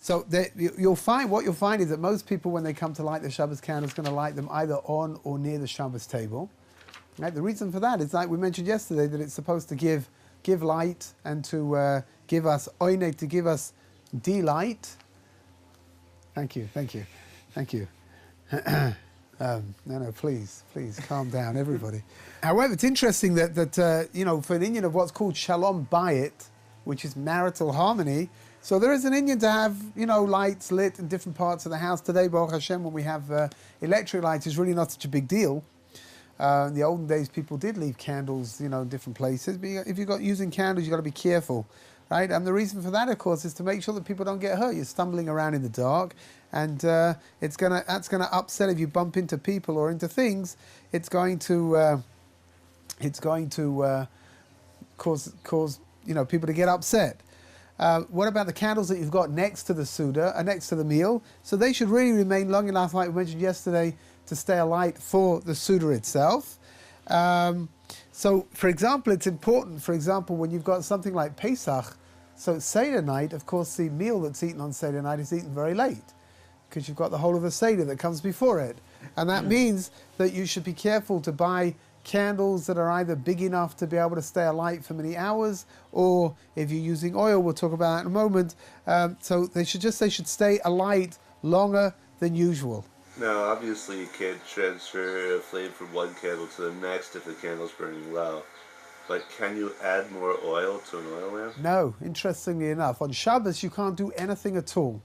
So you'll find is that most people, when they come to light the Shabbos candles, going to light them either on or near the Shabbos table. Right? The reason for that is, like we mentioned yesterday, that it's supposed to give light and to give us oinek, to give us delight. Thank you. No, please, calm down, everybody. However, it's interesting that for an Indian of what's called shalom bayit, which is marital harmony, so there is an Indian to have, lights lit in different parts of the house. Today, Baruch Hashem, when we have electric lights, is really not such a big deal. In the olden days, people did leave candles, in different places. But if you're using candles, you've got to be careful, right? And the reason for that, of course, is to make sure that people don't get hurt. You're stumbling around in the dark, and that's gonna upset if you bump into people or into things. It's going to cause people to get upset. What about the candles that you've got next to the Suda, next to the meal? So they should really remain long enough, like we mentioned yesterday, to stay alight for the Suda itself. So, for example, it's important, when you've got something like Pesach, so Seder night, of course, the meal that's eaten on Seder night is eaten very late, because you've got the whole of the Seder that comes before it. And that means that you should be careful to buy candles that are either big enough to be able to stay alight for many hours, or if you're using oil, we'll talk about that in a moment. So they should stay alight longer than usual. Now, obviously, you can't transfer a flame from one candle to the next if the candle's burning low. But can you add more oil to an oil lamp? No, interestingly enough. On Shabbos, you can't do anything at all.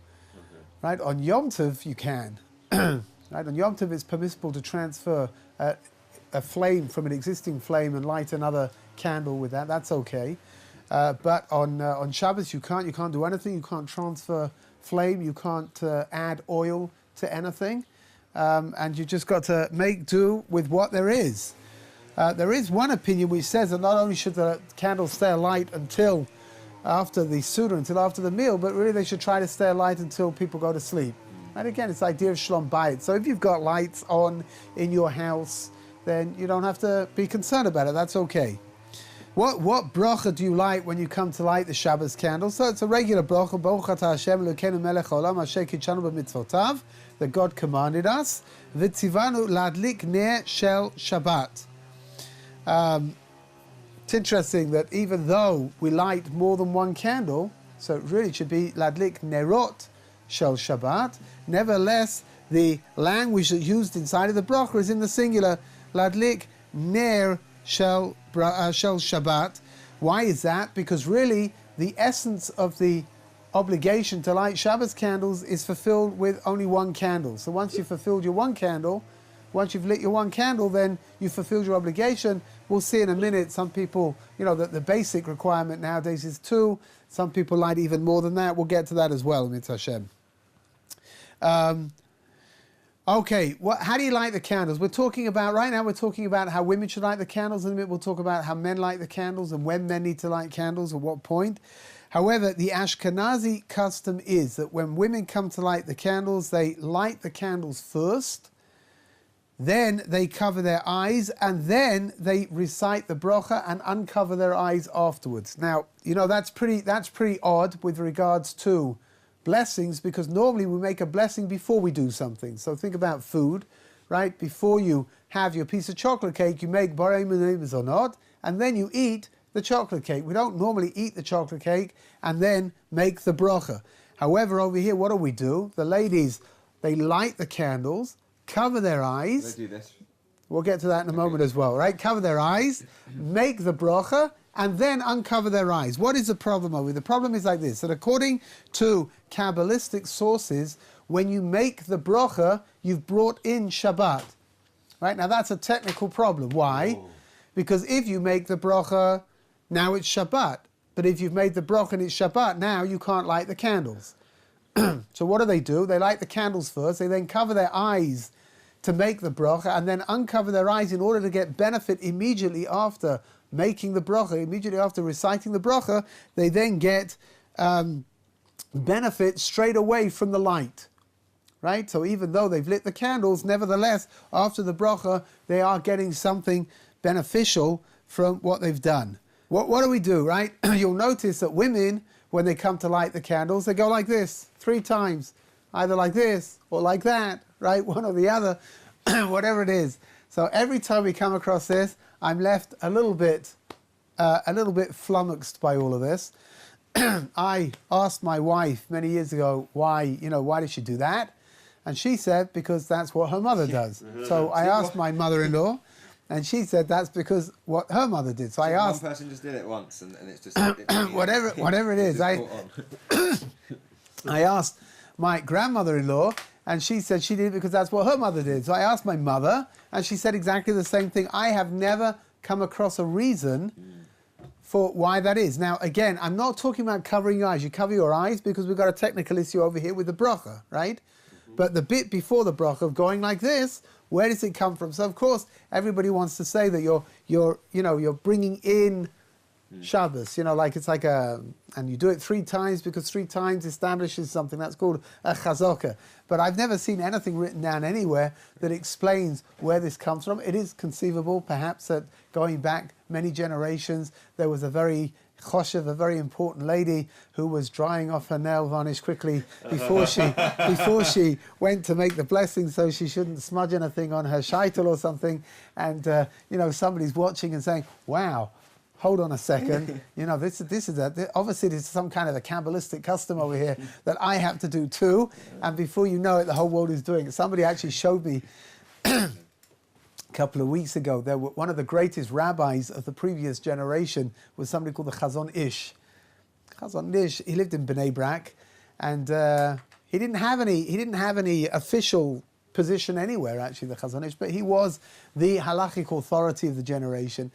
Right? On Yom Tov, you can. Right? On Yom Tov, it's permissible to transfer a flame from an existing flame and light another candle with that. That's okay. But on Shabbos, you can't. You can't do anything. You can't transfer flame. You can't add oil to anything. And you just got to make do with what there is. There is one opinion which says that not only should the candles stay alight until after the Suda, until after the meal, but really they should try to stay alight until people go to sleep. And again, it's the idea of shalom bayit. So if you've got lights on in your house, then you don't have to be concerned about it. That's okay. What bracha do you light when you come to light the Shabbos candle? So it's a regular bracha, Baruch atah Hashem Elokeinu melech haolam asher kitshanu b'mitzvotav, that God commanded us. V'tzivanu ladlik ner shel Shabbat. It's interesting that even though we light more than one candle, so it really should be ladlik nerot shel Shabbat, nevertheless, the language that used inside of the bracha is in the singular, ladlik ner shel Shabbat. Why is that? Because really the essence of the obligation to light Shabbos candles is fulfilled with only one candle. So once you've fulfilled your one candle, once you've lit your one candle, then you've fulfilled your obligation. We'll see in a minute, some people, that the basic requirement nowadays is 2. Some people light even more than that. We'll get to that as well, Mitzvah Hashem. Okay, how do you light the candles? Right now we're talking about how women should light the candles. In a minute we'll talk about how men light the candles and when men need to light candles, at what point. However, the Ashkenazi custom is that when women come to light the candles, they light the candles first, then they cover their eyes, and then they recite the bracha and uncover their eyes afterwards. Now, that's pretty odd with regards to blessings, because normally we make a blessing before we do something. So think about food, right? Before you have your piece of chocolate cake, you make borei mezonot, and then you eat the chocolate cake. We don't normally eat the chocolate cake and then make the bracha. However, over here, what do? The ladies, they light the candles, cover their eyes. They do this. We'll get to that in a moment as well, right? Cover their eyes, make the bracha, and then uncover their eyes. What is the problem over here? The problem is like this, that according to Kabbalistic sources, when you make the bracha, you've brought in Shabbat. Right? Now that's a technical problem. Why? Oh. Because if you make the bracha, now it's Shabbat. But if you've made the bracha and it's Shabbat, now you can't light the candles. So what do? They light the candles first, they then cover their eyes to make the bracha, and then uncover their eyes in order to get benefit immediately after making the bracha, immediately after reciting the bracha. They then get benefit straight away from the light. Right? So even though they've lit the candles, nevertheless, after the bracha, they are getting something beneficial from what they've done. What do we do, right? You'll notice that women, when they come to light the candles, they go like this 3 times, either like this or like that, right? One or the other, whatever it is. So every time we come across this, I'm left a little bit flummoxed by all of this. I asked my wife many years ago why did she do that? And she said, because that's what her mother does. So I asked my mother-in-law, and she said that's because what her mother did. So I asked... One person just did it once, and it's just... whatever it is. I asked my grandmother-in-law, and she said she did it because that's what her mother did. So I asked my mother, and she said exactly the same thing. I have never come across a reason for why that is. Now, again, I'm not talking about covering your eyes. You cover your eyes because we've got a technical issue over here with the bracha, right? But the bit before the bracha of going like this, where does it come from? So, of course, everybody wants to say that you're bringing in Shabbos, like it's like and you do it 3 times because 3 times establishes something. That's called a chazaka. But I've never seen anything written down anywhere that explains where this comes from. It is conceivable, perhaps, that going back many generations, there was a very choshev, a very important lady who was drying off her nail varnish quickly before she went to make the blessing, so she shouldn't smudge anything on her shaitel or something. And somebody's watching and saying, "Wow, hold on a second, this is obviously this is some kind of a Kabbalistic custom over here that I have to do too." And before you know it, the whole world is doing it. Somebody actually showed me a couple of weeks ago, one of the greatest rabbis of the previous generation was somebody called the Chazon Ish. Chazon Ish, he lived in Bnei Brak, and he didn't have any official position anywhere, actually, the Chazon Ish, but he was the halachic authority of the generation.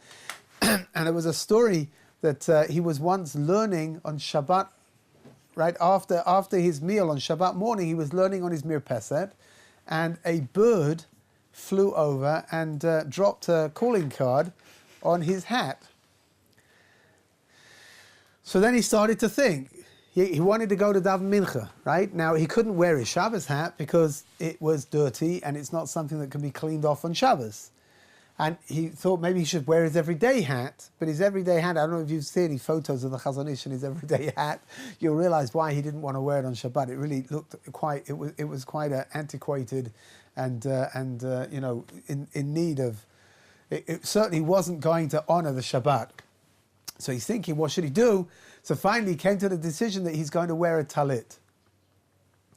And it was a story that he was once learning on Shabbat, right after his meal on Shabbat morning, he was learning on his mirpeset, and a bird flew over and dropped a calling card on his hat. So then he started to think. He wanted to go to daven mincha, right? Now, he couldn't wear his Shabbos hat because it was dirty and it's not something that can be cleaned off on Shabbos. And he thought maybe he should wear his everyday hat, but his everyday hat, I don't know if you've seen any photos of the Chazon Ish in his everyday hat, you'll realize why he didn't want to wear it on Shabbat. It really looked it was quite antiquated and in need of, it certainly wasn't going to honor the Shabbat. So he's thinking, what should he do? So finally he came to the decision that he's going to wear a talit.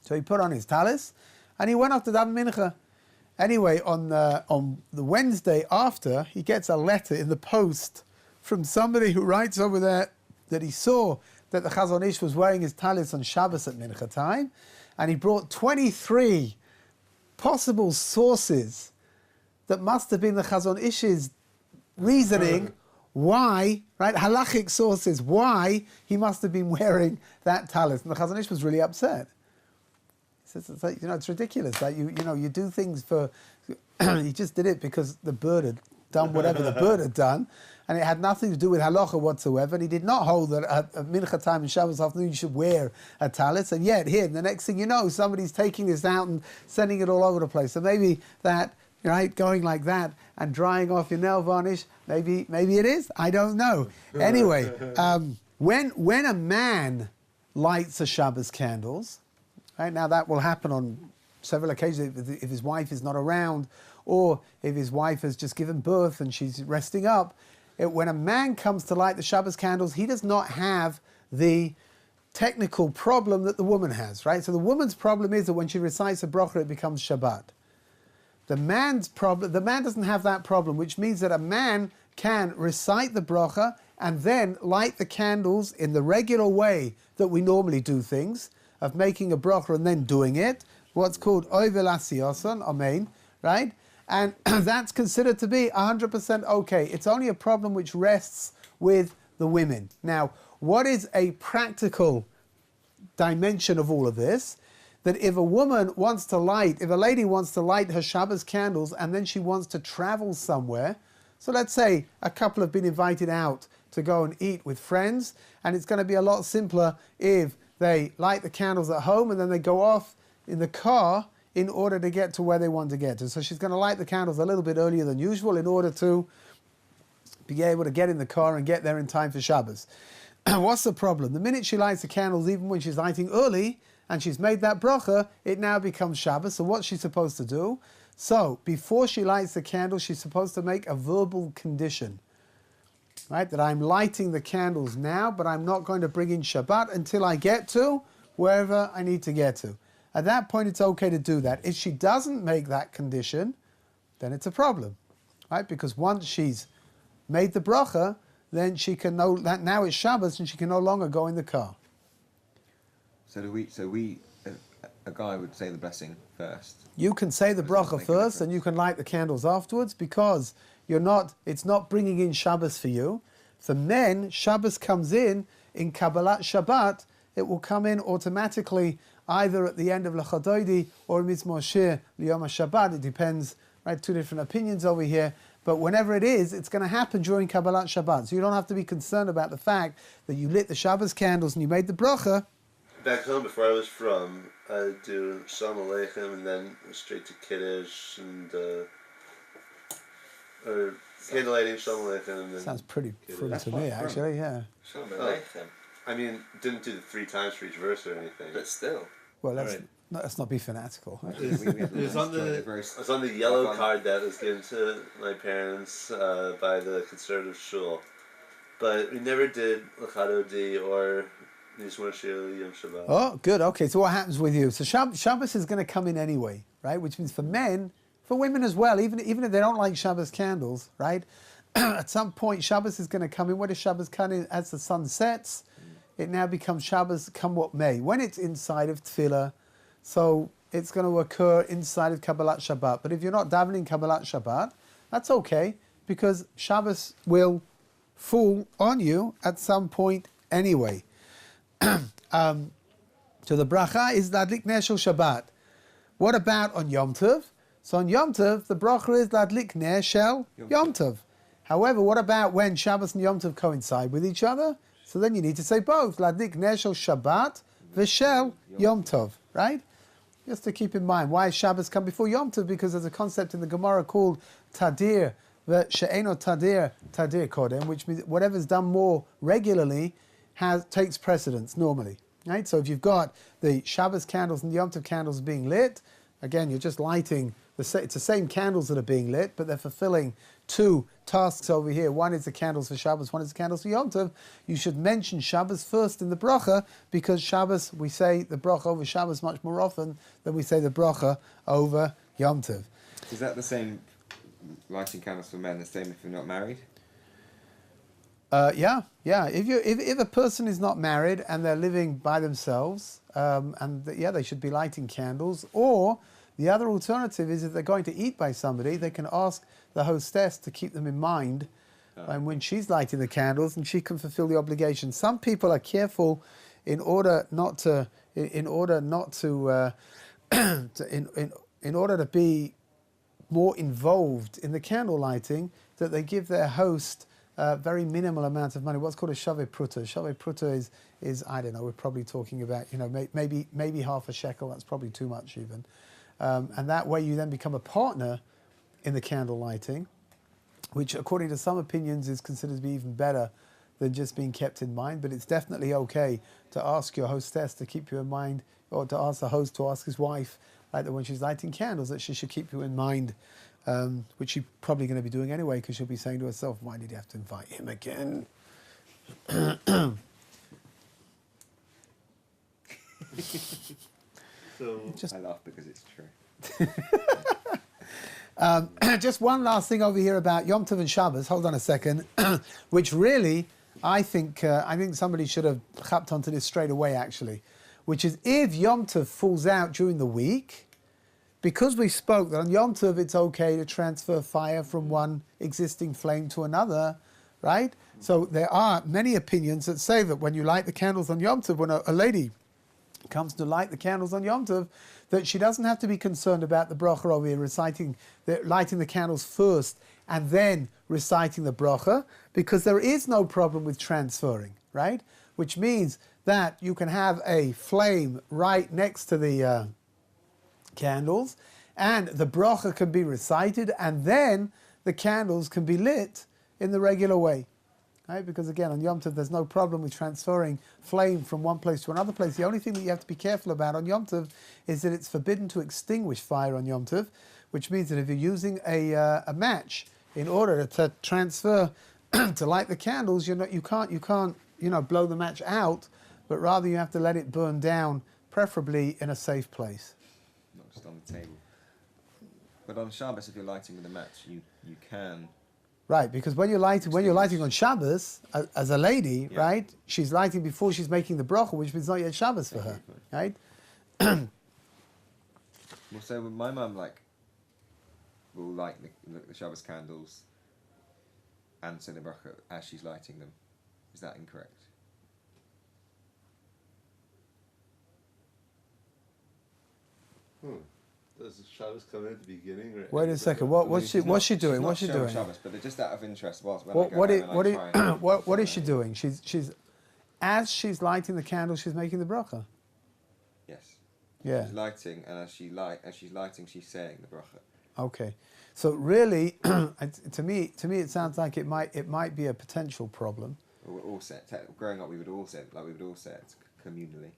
So he put on his talis and he went off to daven mincha. Anyway, on the Wednesday after, he gets a letter in the post from somebody who writes over there that he saw that the Chazon Ish was wearing his talis on Shabbos at mincha time, and he brought 23 possible sources that must have been the Chazon Ish's reasoning why, right, halachic sources, why he must have been wearing that talis. And the Chazon Ish was really upset. It's like, it's ridiculous. Like you do things for. He just did it because the bird had done whatever the bird had done, and it had nothing to do with halacha whatsoever. And he did not hold that at mincha time and Shabbos afternoon you should wear a talis. And yet here, the next thing you know, somebody's taking this out and sending it all over the place. So maybe that, right, going like that and drying off your nail varnish, maybe it is. I don't know. Anyway, when a man lights a Shabbos candles. Right, now that will happen on several occasions if his wife is not around, or if his wife has just given birth and she's resting up. When a man comes to light the Shabbos candles, he does not have the technical problem that the woman has, right? So the woman's problem is that when she recites a bracha, it becomes Shabbat. The man doesn't have that problem, which means that a man can recite the bracha and then light the candles in the regular way that we normally do things, of making a bracha and then doing it, what's called oivel asiyason, amen, right? And that's considered to be 100% okay. It's only a problem which rests with the women. Now, what is a practical dimension of all of this? That if a lady wants to light her Shabbos candles and then she wants to travel somewhere, so let's say a couple have been invited out to go and eat with friends, and it's going to be a lot simpler if they light the candles at home and then they go off in the car in order to get to where they want to get to. So she's going to light the candles a little bit earlier than usual in order to be able to get in the car and get there in time for Shabbos. What's the problem? The minute she lights the candles, even when she's lighting early, and she's made that bracha, it now becomes Shabbos. So what's she supposed to do? So before she lights the candle, she's supposed to make a verbal condition, right? That I'm lighting the candles now, but I'm not going to bring in Shabbat until I get to wherever I need to get to. At that point, it's okay to do that. If she doesn't make that condition, then it's a problem, right? Because once she's made the bracha, then she can know that now it's Shabbos and she can no longer go in the car. So a guy would say the blessing first. You can say the bracha first and you can light the candles afterwards because it's not bringing in Shabbos for you. For men, Shabbos comes in Kabbalat Shabbat. It will come in automatically either at the end of L'Chadoidi or Mizmor Shir L'Yom HaShabbat. It depends, right? Two different opinions over here. But whenever it is, it's going to happen during Kabbalat Shabbat. So you don't have to be concerned about the fact that you lit the Shabbos candles and you made the bracha. Back home, before I was from, I would do Shalom Aleichem and then straight to Kiddush and or candlelighting Shalom Aleichem and then Sounds pretty fun Kiddush. to me, actually, yeah. Shalom Aleichem. I mean, didn't do the 3 times for each verse or anything. But still. Well, let's not be fanatical. It was on the yellow card that was given to my parents by the conservative shul. But we never did L'Chadodi or Mizmor Shir Yom Shabbat. Oh, good. Okay, so what happens with you? So Shabbos is going to come in anyway, right? Which means for men, for women as well, even if they don't like Shabbos candles, right? At some point, Shabbos is going to come in. What does Shabbos come in? As the sun sets, it now becomes Shabbos come what may. When it's inside of Tefillah, so it's going to occur inside of Kabbalat Shabbat. But if you're not davening Kabbalat Shabbat, that's okay, because Shabbos will fall on you at some point anyway. So the bracha is Ladlik Ner Shel Shabbat. What about on Yom Tov? So on Yom Tov, the bracha is Ladlik Ner Shel Yom Tov. However, what about when Shabbos and Yom Tov coincide with each other? So then you need to say both. Ladlik Ner Shel Shabbat v'Shel Yom Tov, right? Just to keep in mind, why Shabbos come before Yom Tov? Because there's a concept in the Gemara called Tadir, She'eno Tadir Kodem, which means whatever's done more regularly takes precedence normally, right? So if you've got the Shabbos candles and the Yom Tov candles being lit, again, you're just lighting, it's the same candles that are being lit, but they're fulfilling 2 tasks over here. One is the candles for Shabbos, one is the candles for Yom Tov. You should mention Shabbos first in the bracha, because Shabbos, we say the bracha over Shabbos much more often than we say the bracha over Yom Tov. Is that the same, lighting candles for men, the same if you're not married? Yeah. If a person is not married and they're living by themselves, they should be lighting candles. Or the other alternative is if they're going to eat by somebody, they can ask the hostess to keep them in mind when she's lighting the candles, and she can fulfill the obligation. Some people are careful in order to be more involved in the candle lighting, that they give their host very minimal amount of money. What's called a shaveh pruta. Shaveh pruta is I don't know. We're probably talking about maybe half a shekel. That's probably too much even. And that way you then become a partner in the candle lighting, which according to some opinions is considered to be even better than just being kept in mind. But it's definitely okay to ask your hostess to keep you in mind, or to ask the host to ask his wife, like that when she's lighting candles, that she should keep you in mind. Which she's probably going to be doing anyway, because she'll be saying to herself, why did you have to invite him again? I laugh because it's true. Just one last thing over here about Yom Tov and Shabbos. Hold on a second. Which really, I think somebody should have chapped onto this straight away, actually. Which is, if Yom Tov falls out during the week, because we spoke that on Yom Tov it's okay to transfer fire from one existing flame to another, right? So there are many opinions that say that when you light the candles on Yom Tov, when a lady comes to light the candles on Yom Tov, that she doesn't have to be concerned about the bracha over here, lighting the candles first and then reciting the bracha, because there is no problem with transferring, right? Which means that you can have a flame right next to the candles, and the bracha can be recited, and then the candles can be lit in the regular way. Right? Because again, on Yom Tov, there's no problem with transferring flame from one place to another place. The only thing that you have to be careful about on Yom Tov is that it's forbidden to extinguish fire on Yom Tov, which means that if you're using a match in order to transfer, to light the candles, you can't blow the match out, but rather you have to let it burn down, preferably in a safe place. Not just on the table. But on Shabbos, if you're lighting with a match, you can. Right, because when you're lighting on Shabbos, as a lady, Yeah. right, she's lighting before she's making the bracha, which means not yet Shabbos for her, right? Well, so my mum will light the Shabbos candles and say the bracha as she's lighting them. Is that incorrect? Does the Shabbos come in at the beginning? Or Wait a second. What's she doing? What's she doing? Shabbos, but just out of interest, What is she doing? She's as she's lighting the candle, she's making the bracha. Yes. Yeah. She's lighting, and as she's lighting, she's saying the bracha. Okay. So really, to me, it sounds like it might be a potential problem. We're all set. Growing up, we would all say it communally.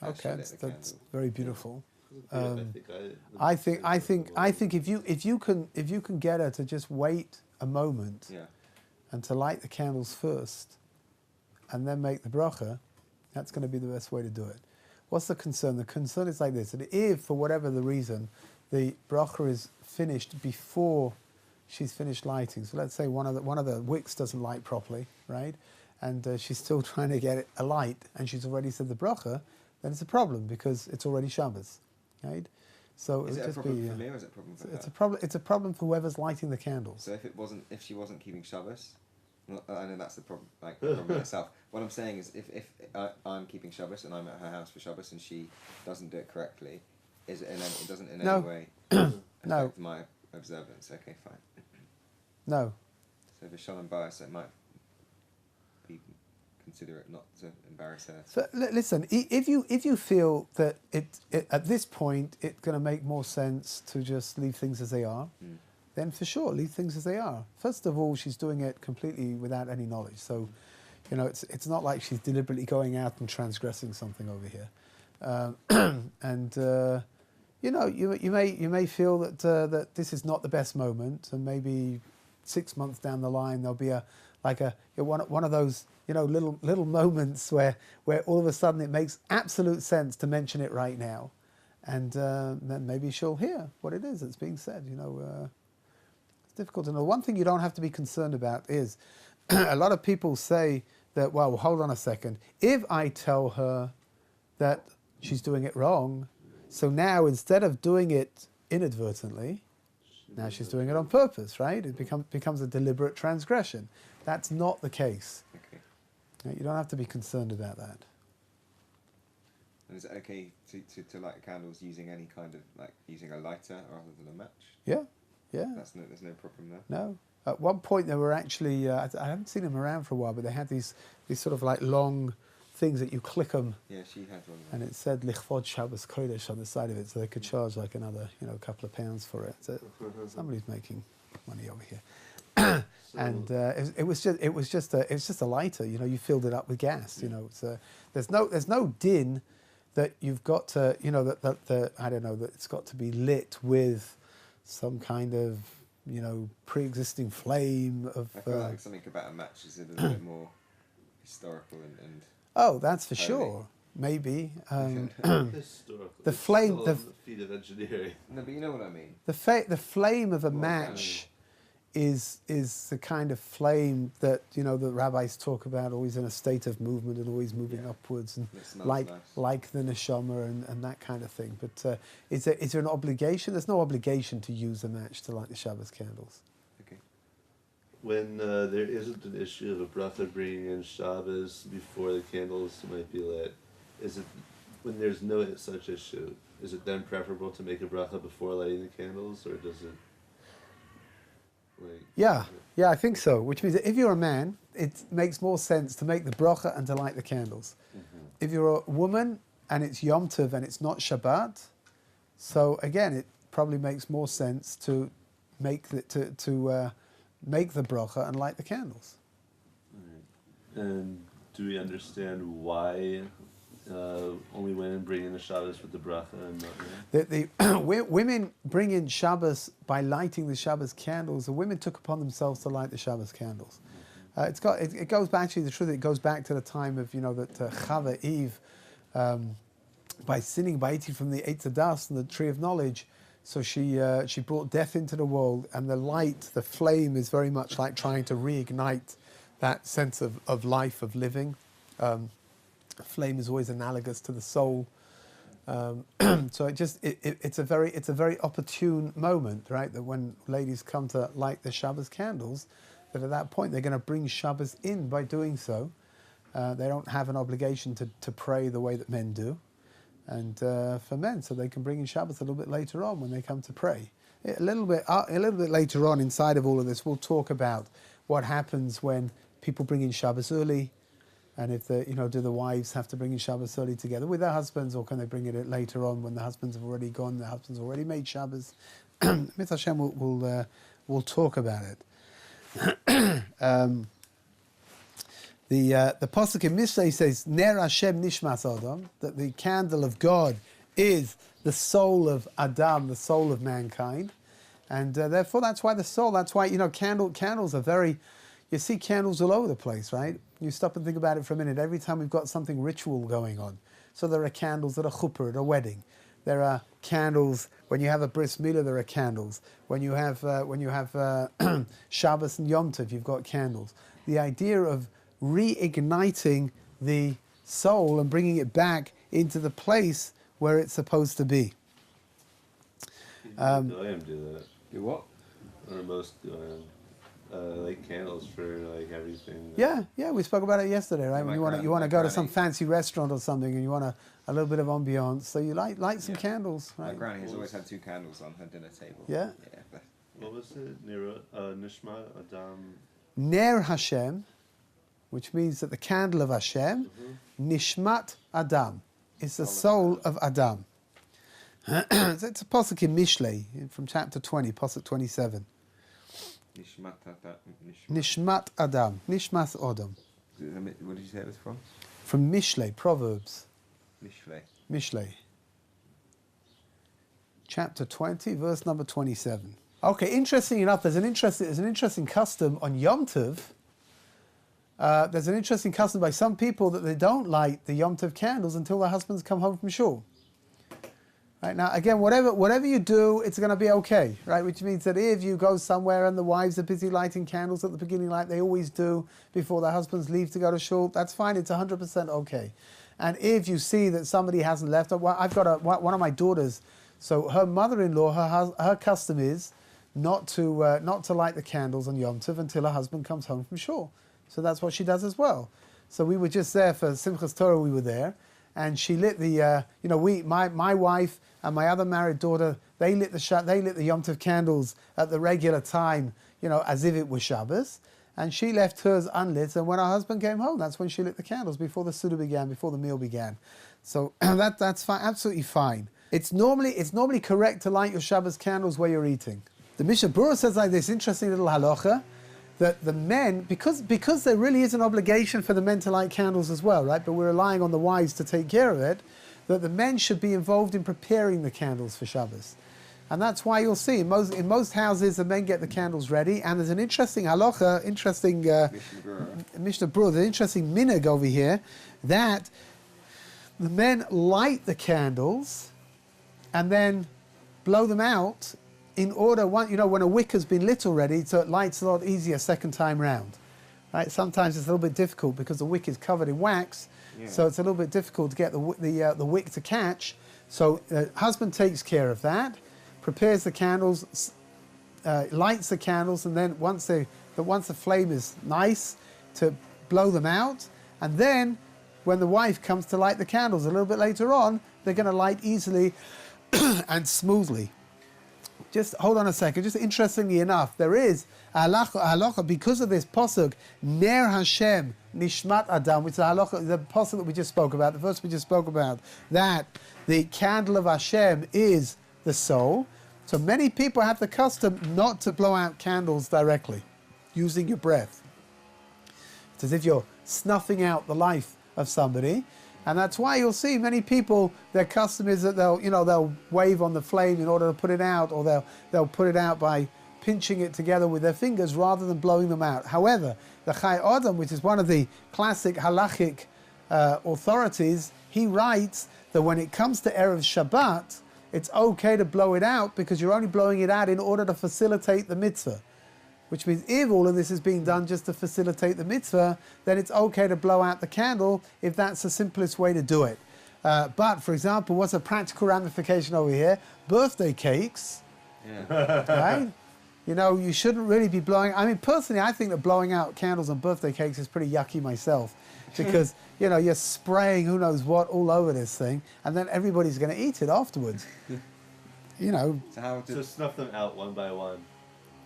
Okay, that's very beautiful. I I think if you can get her to just wait a moment and to light the candles first and then make the bracha, that's going to be the best way to do it. What's the concern? The concern is like this: that if for whatever the reason the bracha is finished before she's finished lighting, so let's say one of the wicks doesn't light properly, right? And she's still trying to get it alight, and she's already said the bracha, then it's a problem because it's already Shabbos. Right? So is it a just problem for me or is it a problem for her? It's a problem for whoever's lighting the candles. So if she wasn't keeping Shabbos, I know that's the problem. The problem myself. What I'm saying is, if I'm keeping Shabbos and I'm at her house for Shabbos and she doesn't do it correctly, it doesn't in any way affect my observance? Okay, fine. No. So if it's Shalom Bayis, it might be considerate not to embarrass her. So listen, if you feel that it at this point it's going to make more sense to just leave things as they are, then for sure leave things as they are. First of all, she's doing it completely without any knowledge, so it's not like she's deliberately going out and transgressing something over here, and you may feel that this is not the best moment, and maybe 6 months down the line there'll be one of those little moments where all of a sudden it makes absolute sense to mention it right now, and then maybe she'll hear what it is that's being said. It's difficult to know. One thing you don't have to be concerned about is a lot of people say that, well, hold on a second, if I tell her that she's doing it wrong, so now instead of doing it inadvertently, now she's doing it on purpose, right? It becomes a deliberate transgression. That's not the case. Okay. You don't have to be concerned about that. And is it okay to light candles using any kind of using a lighter rather than a match? Yeah. There's no problem there. No. At one point there were actually I haven't seen them around for a while, but they had these sort of long things that you click them. Yeah, she had one. And it said Lichvod Shabbos Kodesh on the side of it, so they could charge another couple of pounds for it. So somebody's making money over here. And it was just a lighter. You filled it up with gas. There's no din that you've got to that it's got to be lit with some kind of pre-existing flame of. I feel like something about a match is a little bit more historical and. Oh, that's for holy. Sure. Maybe Historical. the flame. Still The on the feet of engineering. No, but you know what I mean. the flame of a Well, match is the kind of flame that the rabbis talk about, always in a state of movement and always moving upwards, and It smells like nice. the neshama and that kind of thing. But is there an obligation? There's no obligation to use a match to light the Shabbos candles. Okay. When there isn't an issue of a bracha bringing in Shabbos before the candles might be lit, is it when there's no such issue? Is it then preferable to make a bracha before lighting the candles, or does it? Yeah, I think so. Which means that if you're a man, it makes more sense to make the bracha and to light the candles. Mm-hmm. If you're a woman and it's Yom Tov and it's not Shabbat, so again, it probably makes more sense to make make the bracha and light the candles. Right. And do we understand why only women bring in the Shabbos with the bracha and not men? The women bring in Shabbos by lighting the Shabbos candles. The women took upon themselves to light the Shabbos candles. It goes back, actually, the truth, it goes back to the time of, that Chava, Eve, by sinning, by eating from the Eitz Hadas and the tree of knowledge, so she brought death into the world, and the light, the flame, is very much like trying to reignite that sense of life, of living. Flame is always analogous to the soul. So it's a very opportune moment, right? That when ladies come to light the Shabbos candles, that at that point they're going to bring Shabbos in by doing so. They don't have an obligation to pray the way that men do. And for men, so they can bring in Shabbos a little bit later on when they come to pray. A little bit later on, inside of all of this, we'll talk about what happens when people bring in Shabbos early, and if do the wives have to bring in Shabbos early together with their husbands, or can they bring it later on when the husbands have already gone, the husbands already made Shabbos? Mitzvah Hashem will talk about it. The pasuk in Mishlei says, "Ner Hashem nishmas Adam," that the candle of God is the soul of Adam, the soul of mankind, and therefore that's why candles are very. You see candles all over the place, right? You stop and think about it for a minute. Every time we've got something ritual going on, so there are candles at a chuppah, at a wedding. There are candles when you have a bris milah. There are candles when you have Shabbos and Yom Tov. You've got candles. The idea of reigniting the soul and bringing it back into the place where it's supposed to be. Goyim do that. Do what? Or most Goyim. Like candles for like everything. Yeah, we spoke about it yesterday, right? When you want to go to some fancy restaurant or something, and you want a little bit of ambiance, so you light some candles, right? My granny has always had 2 candles on her dinner table. Yeah. What was it? Nishma Adam. Ner Hashem, which means that the candle of Hashem, Nishmat Adam, is the soul of Adam. It's a pasuk in Mishlei from chapter 20, pasuk 27. Nishmat Adam. Nishmas Adam. What did you say it was from? From Mishlei, Proverbs. Mishlei. Chapter 20, verse number 27. Okay, interesting enough, there's an interesting custom on Yom Tov. There's an interesting custom by some people that they don't light the Yom Tov candles until their husbands come home from shul. Right, now, again, whatever you do, it's going to be okay, right? Which means that if you go somewhere and the wives are busy lighting candles at the beginning, like they always do before their husbands leave to go to shul, that's fine. It's 100% okay. And if you see that somebody hasn't left, I've got one of my daughters. So her mother-in-law, her custom is not to light the candles on Yom Tov until her husband comes home from shul. So that's what she does as well. So we were just there for Simchas Torah. We were there, and she lit the. My wife and my other married daughter, they lit the Yom Tov candles at the regular time, as if it was Shabbos. And she left hers unlit, and when her husband came home, that's when she lit the candles, before the Suda began, before the meal began. So that's fine, absolutely fine. It's normally correct to light your Shabbos candles where you're eating. The Mishnah Berurah says like this, interesting little halacha, that the men, because there really is an obligation for the men to light candles as well, right? But we're relying on the wives to take care of it, that the men should be involved in preparing the candles for Shabbos. And that's why you'll see in most houses the men get the candles ready, and there's an interesting halacha, Mishnah Berurah, the interesting minhag over here, that the men light the candles and then blow them out in order, when a wick has been lit already, so it lights a lot easier second time round. Right? Sometimes it's a little bit difficult because the wick is covered in wax, so it's a little bit difficult to get the wick to catch. So the husband takes care of that, prepares the candles, lights the candles, and then once the flame is nice, to blow them out. And then when the wife comes to light the candles a little bit later on, they're going to light easily and smoothly. Just hold on a second. Just interestingly enough, there is halacha because of this pasuk, Ner Hashem Nishmat Adam, which is the pasuk that we just spoke about, the verse we just spoke about, that the candle of Hashem is the soul. So many people have the custom not to blow out candles directly. using your breath. It's as if you're snuffing out the life of somebody. And that's why you'll see many people, their custom is that they'll wave on the flame in order to put it out, or they'll put it out by pinching it together with their fingers rather than blowing them out. However, the Chai Adam, which is one of the classic halachic authorities, he writes that when it comes to Erev Shabbat, it's okay to blow it out because you're only blowing it out in order to facilitate the mitzvah. Which means if all of this is being done just to facilitate the mitzvah, then it's okay to blow out the candle if that's the simplest way to do it. But, for example, what's a practical ramification over here? Birthday cakes, right? You know, you shouldn't really be blowing... I mean, personally, I think that blowing out candles on birthday cakes is pretty yucky myself because, you know, you're spraying who knows what all over this thing and then everybody's going to eat it afterwards. You know. So snuff them out one by one.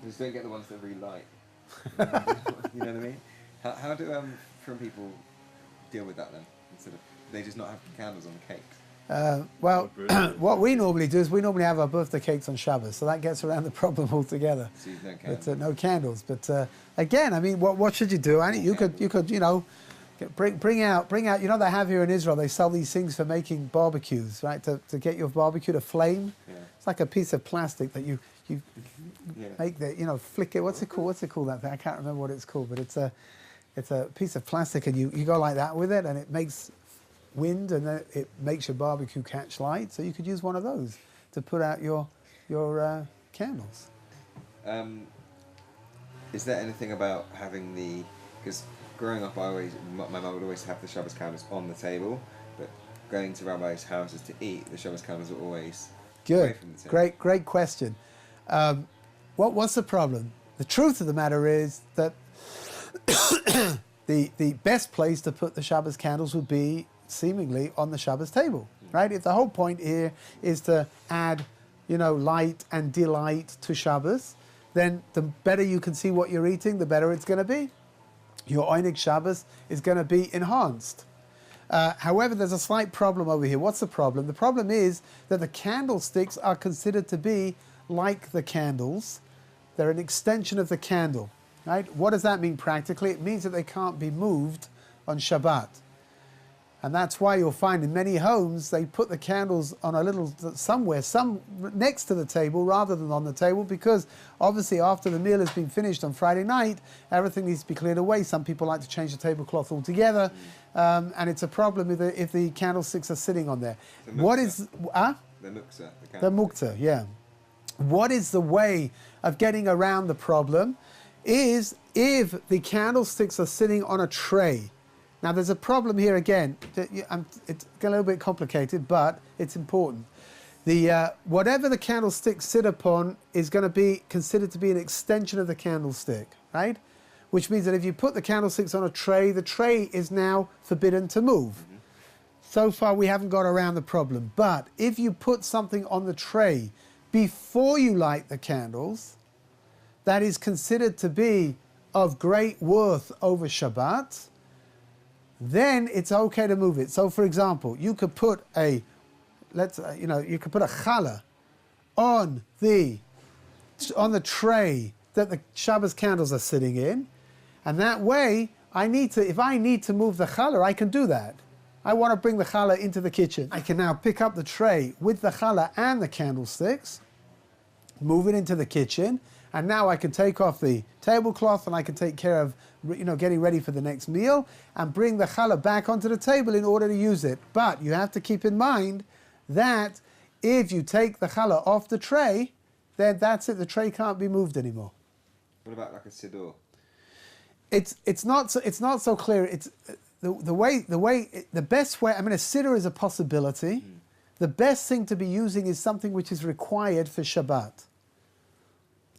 Just don't get the ones that really light. You know what I mean? How do from people deal with that then? Instead of they just not have candles on the cakes? Well, what we normally do is we normally have our birthday cakes on Shabbos, so that gets around the problem altogether. So you no candles. But no candles. But again, I mean, what should you do? I mean, you could you know, bring out. You know, they have here in Israel. They sell these things for making barbecues, right? To get your barbecue to flame. Yeah. It's like a piece of plastic that you make the, you know, flick it. What's it called? That thing? I can't remember what it's called, but it's a piece of plastic, and you go like that with it, and it makes wind, and then it makes your barbecue catch light. So you could use one of those to put out your candles. Is there anything about having because growing up, my mum would always have the Shabbos candles on the table, but going to rabbis' houses to eat, the Shabbos candles were always away from the table. Great question. What's the problem? The truth of the matter is that the best place to put the Shabbos candles would be seemingly on the Shabbos table, right? If the whole point here is to add, you know, light and delight to Shabbos, then the better you can see what you're eating, the better it's going to be. Your Einig Shabbos is going to be enhanced. However, there's a slight problem over here. What's the problem? The problem is that the candlesticks are considered to be like the candles. They're an extension of the candle, right? What does that mean practically? It means that they can't be moved on Shabbat. And that's why you'll find in many homes they put the candles on a little somewhere, some next to the table rather than on the table, because obviously after the meal has been finished on Friday night, everything needs to be cleared away. Some people like to change the tablecloth altogether, and it's a problem if the candlesticks are sitting on there. What is the muktzah? The muktzah, yeah. What is the way of getting around the problem is if the candlesticks are sitting on a tray. Now there's a problem here again. It's a little bit complicated, but it's important. Whatever the candlesticks sit upon is going to be considered to be an extension of the candlestick, right? Which means that if you put the candlesticks on a tray, the tray is now forbidden to move. Mm-hmm. So far we haven't got around the problem. But if you put something on the tray before you light the candles, that is considered to be of great worth over Shabbat, then it's okay to move it. So, for example, you could put you could put a challah on the tray that the Shabbos candles are sitting in, and that way, if I need to move the challah, I can do that. I want to bring the challah into the kitchen. I can now pick up the tray with the challah and the candlesticks, move it into the kitchen, and now I can take off the tablecloth and I can take care of, getting ready for the next meal and bring the challah back onto the table in order to use it. But you have to keep in mind that if you take the challah off the tray, then that's it. The tray can't be moved anymore. What about like a siddur? It's not so clear. It's the best way. I mean, a siddur is a possibility. The best thing to be using is something which is required for Shabbat.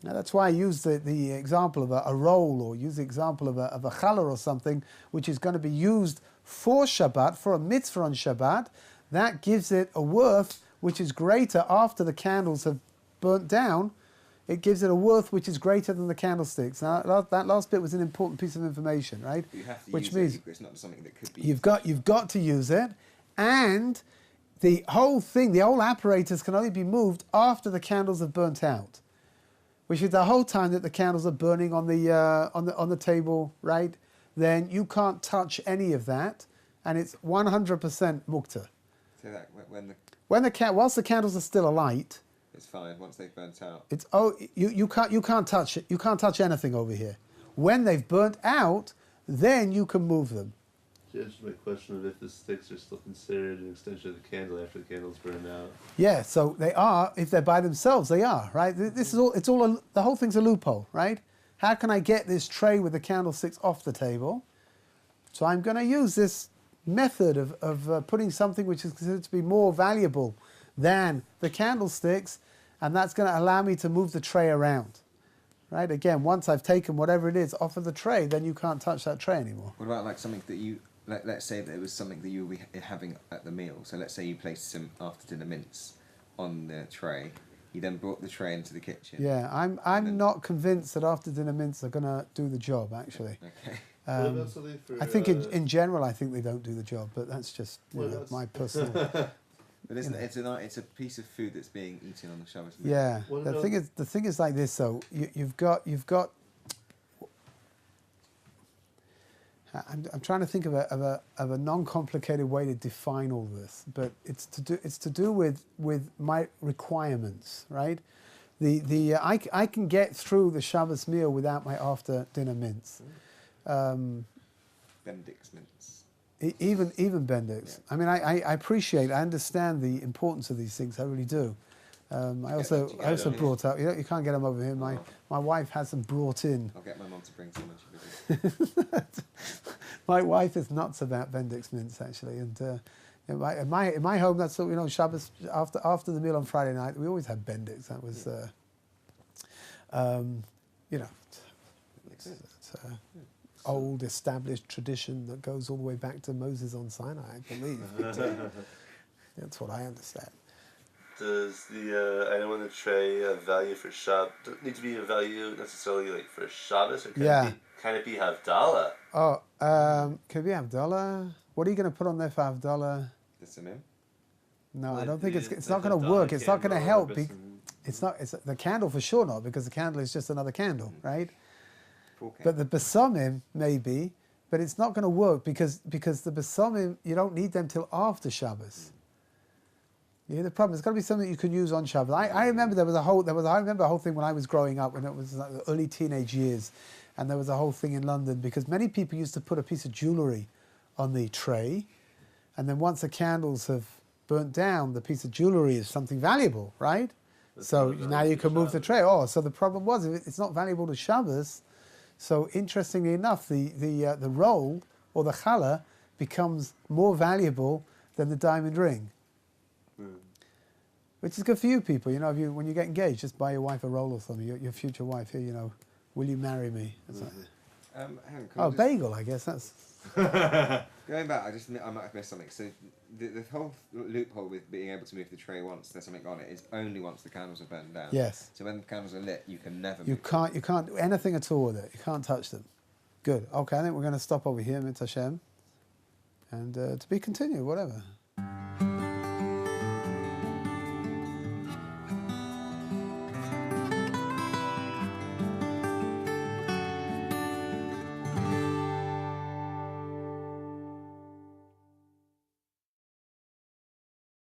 Now that's why I use the example of a roll, or use the example of a challah or something which is going to be used for Shabbat, for a mitzvah on Shabbat. That gives it a worth which is greater after the candles have burnt down. It gives it a worth which is greater than the candlesticks. Now that last bit was an important piece of information, right? You have to which use means it. It's not something that could be. You've got to use it, and the whole apparatus can only be moved after the candles have burnt out. which is the whole time that the candles are burning on the table, right? Then you can't touch any of that, and it's 100% mukta. So that Whilst the candles are still alight, it's fine. Once they've burnt out, it's you can't touch it. You can't touch anything over here. When they've burnt out, then you can move them. Just my question of if the sticks are still considered an extension of the candle after the candles burn out. Yeah, so they are. If they're by themselves, they are, right? This is all. It's all. The whole thing's a loophole, right? How can I get this tray with the candlesticks off the table? So I'm going to use this method of putting something which is considered to be more valuable than the candlesticks, and that's going to allow me to move the tray around, right? Again, once I've taken whatever it is off of the tray, then you can't touch that tray anymore. What about like something that you, let's say that it was something that you would be having at the meal. So let's say you placed some after dinner mince on the tray. You then brought the tray into the kitchen. Yeah, I'm not convinced that after dinner mints are going to do the job, actually. Okay. What about something for, I think in general, I think they don't do the job, but that's just my personal. But isn't it's a piece of food that's being eaten on the Shabbos meal. Yeah, the thing is like this though. You've got. I'm trying to think of a non-complicated way to define all this, but it's to do with my requirements, right? I can get through the Shabbos meal without my after dinner mince. Bendix mince. Even Bendix. Yeah. I mean, I understand the importance of these things. I really do. I also brought up. You can't get them over here. My wife has them brought in. I'll get my mum to bring some when she visits. My wife is nuts about Bendix mince actually, and in my home, that's Shabbos after the meal on Friday night, we always had Bendix. That was it's old established tradition that goes all the way back to Moses on Sinai, I believe. That's what I understand. Does the item on the tray have value for Shabbat? Does it need to be a value necessarily like for Shabbos, or can it be Havdalah? Oh, can it be Havdalah? What are you going to put on there for Havdalah? The Samim? No, I don't think it's not going to work. It's not going to help. It's the candle for sure not, because the candle is just another candle, right? But the besomim maybe, but it's not going to work because the besomim, you don't need them till after Shabbos. Yeah, the problem, it's got to be something you can use on Shabbos. I remember I remember a whole thing when I was growing up, when it was like the early teenage years, and there was a whole thing in London because many people used to put a piece of jewellery on the tray, and then once the candles have burnt down, the piece of jewellery is something valuable, right? So now you can move the tray. Oh, so the problem was it's not valuable to Shabbos. So interestingly enough, the roll or the challah becomes more valuable than the diamond ring, which is good for you people. When you get engaged, just buy your wife a roll or something. Your future wife here, will you marry me? Hang on, bagel. I guess that's. Going back, I might have missed something. So the whole loophole with being able to move the tray once there's something on it is only once the candles are burned down. Yes. So when the candles are lit, you can never. You can't do anything at all with it. You can't touch them. Good. Okay, I think we're going to stop over here, Mitzvah Hashem, and to be continued. Whatever.